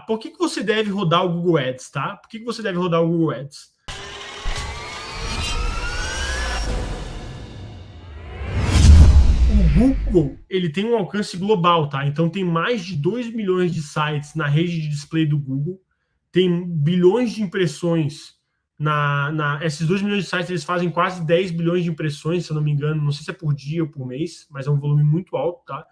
Por que você deve rodar o Google Ads, tá? Por que você deve rodar o Google Ads? O Google, ele tem um alcance global, tá? Então tem mais de 2 milhões de sites na rede de display do Google, tem bilhões de impressões esses 2 milhões de sites, eles fazem quase 10 bilhões de impressões, se eu não me engano, não sei se é por dia ou por mês, mas é um volume muito alto, tá?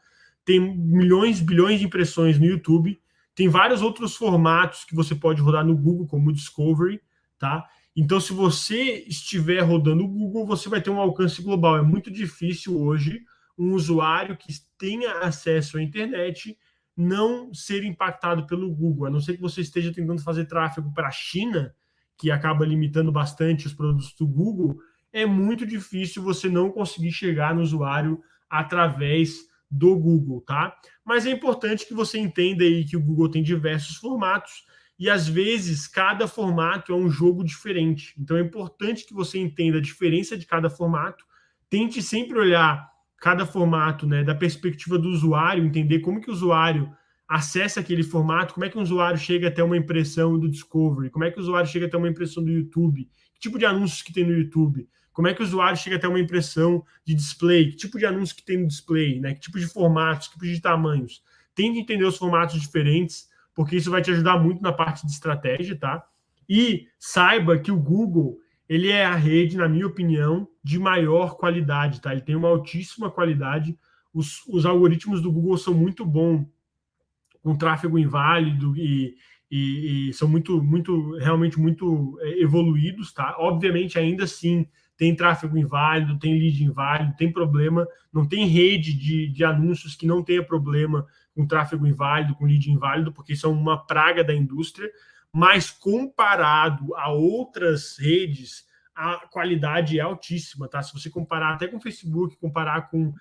Tem milhões, bilhões de impressões no YouTube, tem vários outros formatos que você pode rodar no Google, como o Discovery, tá? Então, se você estiver rodando o Google, você vai ter um alcance global. É muito difícil hoje um usuário que tenha acesso à internet não ser impactado pelo Google, a não ser que você esteja tentando fazer tráfego para a China, que acaba limitando bastante os produtos do Google. É muito difícil você não conseguir chegar no usuário através do Google, tá? Mas é importante que você entenda aí que o Google tem diversos formatos e às vezes cada formato é um jogo diferente. Então é importante que você entenda a diferença de cada formato. Tente sempre olhar cada formato, né, da perspectiva do usuário, entender como que o usuário acessa aquele formato, como é que o usuário chega até uma impressão do Discovery, como é que o usuário chega até uma impressão do YouTube, que tipo de anúncios que tem no YouTube, como é que o usuário chega até uma impressão de display, que tipo de anúncio que tem no display, né, que tipo de formatos, que tipo de tamanhos. Tente entender os formatos diferentes, porque isso vai te ajudar muito na parte de estratégia, tá? E saiba que o Google, ele é a rede, na minha opinião, de maior qualidade, tá? Ele tem uma altíssima qualidade. Os algoritmos do Google são muito bons com tráfego inválido e são realmente muito evoluídos, tá? Obviamente, ainda assim, tem tráfego inválido, tem lead inválido, tem problema, não tem rede de anúncios que não tenha problema com tráfego inválido, com lead inválido, porque isso é uma praga da indústria, mas comparado a outras redes, a qualidade é altíssima, tá? Se você comparar até com o Facebook, comparar com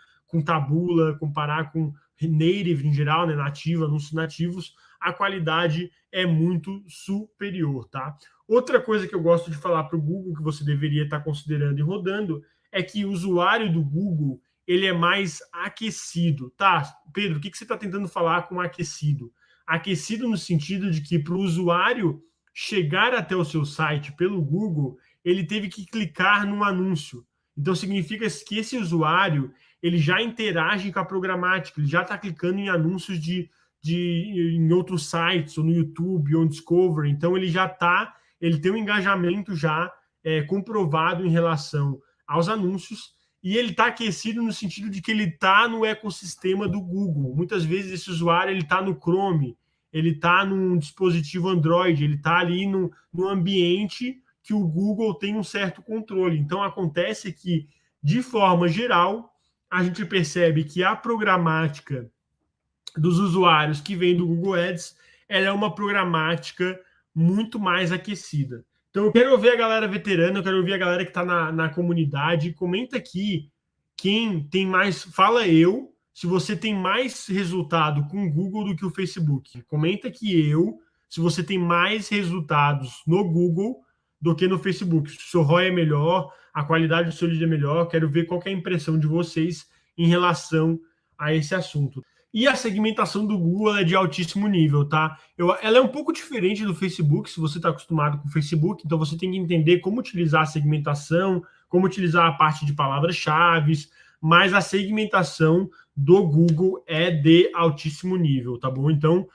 Taboola, comparar com native em geral, né, nativa, anúncios nativos, a qualidade é muito superior, tá? Outra coisa que eu gosto de falar para o Google que você deveria estar considerando e rodando é que o usuário do Google ele é mais aquecido, tá? Pedro, o que você está tentando falar com aquecido? Aquecido no sentido de que para o usuário chegar até o seu site pelo Google, ele teve que clicar num anúncio. Então significa que esse usuário ele já interage com a programática, ele já está clicando em anúncios em outros sites, ou no YouTube, ou no Discovery, então ele tem um engajamento já comprovado em relação aos anúncios, e ele está aquecido no sentido de que ele está no ecossistema do Google. Muitas vezes esse usuário ele está no Chrome, ele está num dispositivo Android, ele está ali no ambiente que o Google tem um certo controle. Então acontece que, de forma geral, a gente percebe que a programática dos usuários que vem do Google Ads, ela é uma programática muito mais aquecida. Então eu quero ouvir a galera veterana, eu quero ouvir a galera que está na comunidade. Comenta aqui quem tem mais. Fala se você tem mais resultado com o Google do que o Facebook. Comenta aqui se você tem mais resultados no Google do que no Facebook. Se o seu ROI é melhor, a qualidade do seu lead é melhor. Quero ver qual é a impressão de vocês em relação a esse assunto. E a segmentação do Google é de altíssimo nível, tá? Ela é um pouco diferente do Facebook, se você está acostumado com o Facebook, então você tem que entender como utilizar a segmentação, como utilizar a parte de palavras-chave, mas a segmentação do Google é de altíssimo nível, tá bom? Então,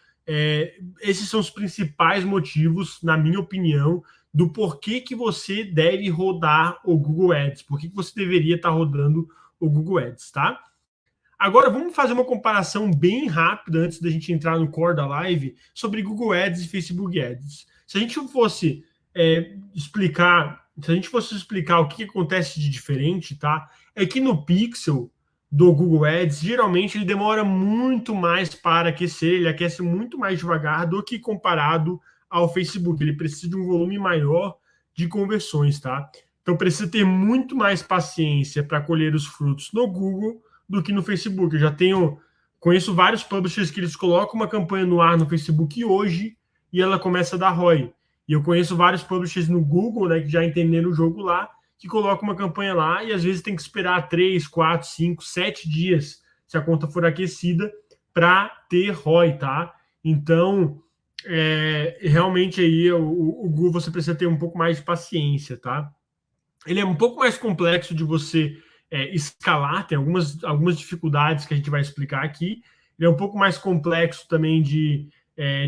esses são os principais motivos, na minha opinião, do porquê que você deve rodar o Google Ads, por que você deveria estar rodando o Google Ads, tá? Agora, vamos fazer uma comparação bem rápida antes da gente entrar no core da live sobre Google Ads e Facebook Ads. Se a gente fosse explicar o que acontece de diferente, tá? É que no pixel do Google Ads, geralmente ele demora muito mais para aquecer, ele aquece muito mais devagar do que comparado ao Facebook. Ele precisa de um volume maior de conversões, tá? Então precisa ter muito mais paciência para colher os frutos no Google do que no Facebook. Conheço vários publishers que eles colocam uma campanha no ar no Facebook hoje e ela começa a dar ROI. E eu conheço vários publishers no Google, né, que já entenderam o jogo lá, que colocam uma campanha lá e às vezes tem que esperar 3, 4, 5, 7 dias, se a conta for aquecida, para ter ROI, tá? Então, realmente aí o Google você precisa ter um pouco mais de paciência, tá? Ele é um pouco mais complexo de você escalar, tem algumas dificuldades que a gente vai explicar aqui. Ele é um pouco mais complexo também de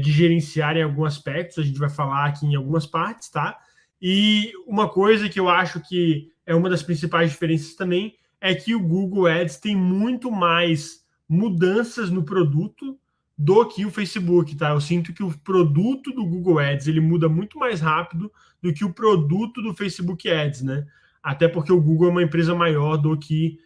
gerenciar em alguns aspectos, a gente vai falar aqui em algumas partes, tá? E uma coisa que eu acho que é uma das principais diferenças também é que o Google Ads tem muito mais mudanças no produto do que o Facebook, tá? Eu sinto que o produto do Google Ads ele muda muito mais rápido do que o produto do Facebook Ads, né? Até porque o Google é uma empresa maior do que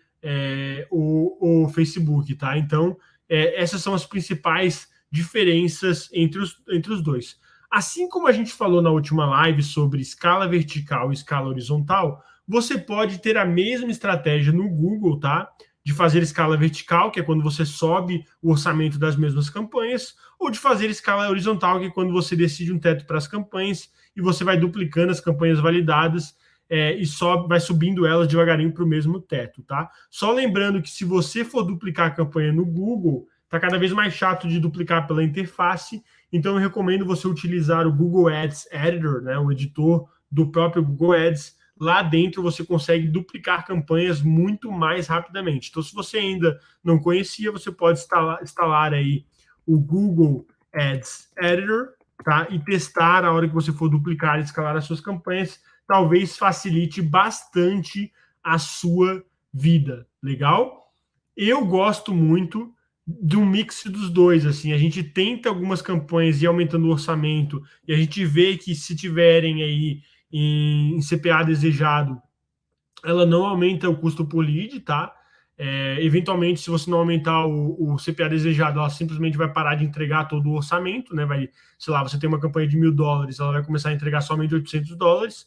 o Facebook, tá? Então, essas são as principais diferenças entre os dois. Assim como a gente falou na última live sobre escala vertical e escala horizontal, você pode ter a mesma estratégia no Google, tá? De fazer escala vertical, que é quando você sobe o orçamento das mesmas campanhas, ou de fazer escala horizontal, que é quando você decide um teto para as campanhas e você vai duplicando as campanhas validadas e vai subindo elas devagarinho para o mesmo teto, tá? Só lembrando que se você for duplicar a campanha no Google, tá cada vez mais chato de duplicar pela interface, então eu recomendo você utilizar o Google Ads Editor, né, o editor do próprio Google Ads. Lá dentro você consegue duplicar campanhas muito mais rapidamente. Então, se você ainda não conhecia, você pode instalar aí o Google Ads Editor, tá? E testar a hora que você for duplicar e escalar as suas campanhas. Talvez facilite bastante a sua vida. Legal? Eu gosto muito do mix dos dois, assim, a gente tenta algumas campanhas e aumentando o orçamento, e a gente vê que se tiverem aí em CPA desejado, ela não aumenta o custo por lead, tá? Eventualmente, se você não aumentar o CPA desejado, ela simplesmente vai parar de entregar todo o orçamento, né? Vai, sei lá, você tem uma campanha de $1.000, ela vai começar a entregar somente $800.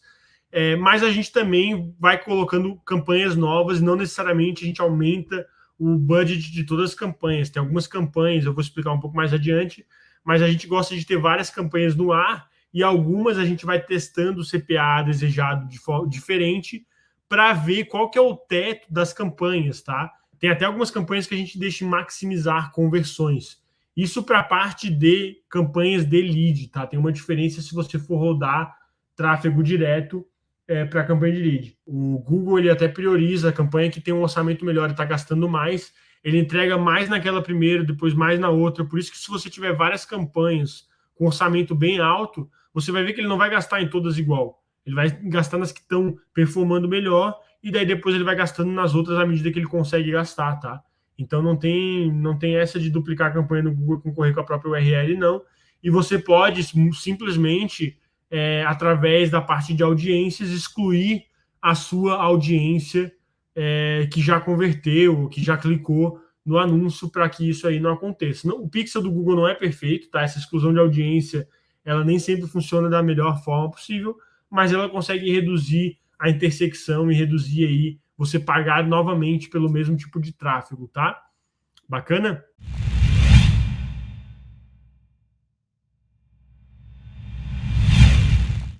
Mas a gente também vai colocando campanhas novas, e não necessariamente a gente aumenta o budget de todas as campanhas. Tem algumas campanhas, eu vou explicar um pouco mais adiante, mas a gente gosta de ter várias campanhas no ar e algumas a gente vai testando o CPA desejado de forma diferente para ver qual que é o teto das campanhas, tá? Tem até algumas campanhas que a gente deixa maximizar conversões. Isso para a parte de campanhas de lead, tá? Tem uma diferença se você for rodar tráfego direto para a campanha de lead. O Google ele até prioriza a campanha que tem um orçamento melhor e está gastando mais. Ele entrega mais naquela primeira, depois mais na outra. Por isso que se você tiver várias campanhas com orçamento bem alto, você vai ver que ele não vai gastar em todas igual. Ele vai gastar nas que estão performando melhor e daí depois ele vai gastando nas outras à medida que ele consegue gastar, tá? Então não tem essa de duplicar a campanha no Google e concorrer com a própria URL, não. E você pode simplesmente através da parte de audiências, excluir a sua audiência que já converteu, que já clicou no anúncio para que isso aí não aconteça. Não, o pixel do Google não é perfeito, tá? Essa exclusão de audiência, ela nem sempre funciona da melhor forma possível, mas ela consegue reduzir a intersecção e reduzir aí você pagar novamente pelo mesmo tipo de tráfego, tá? Bacana?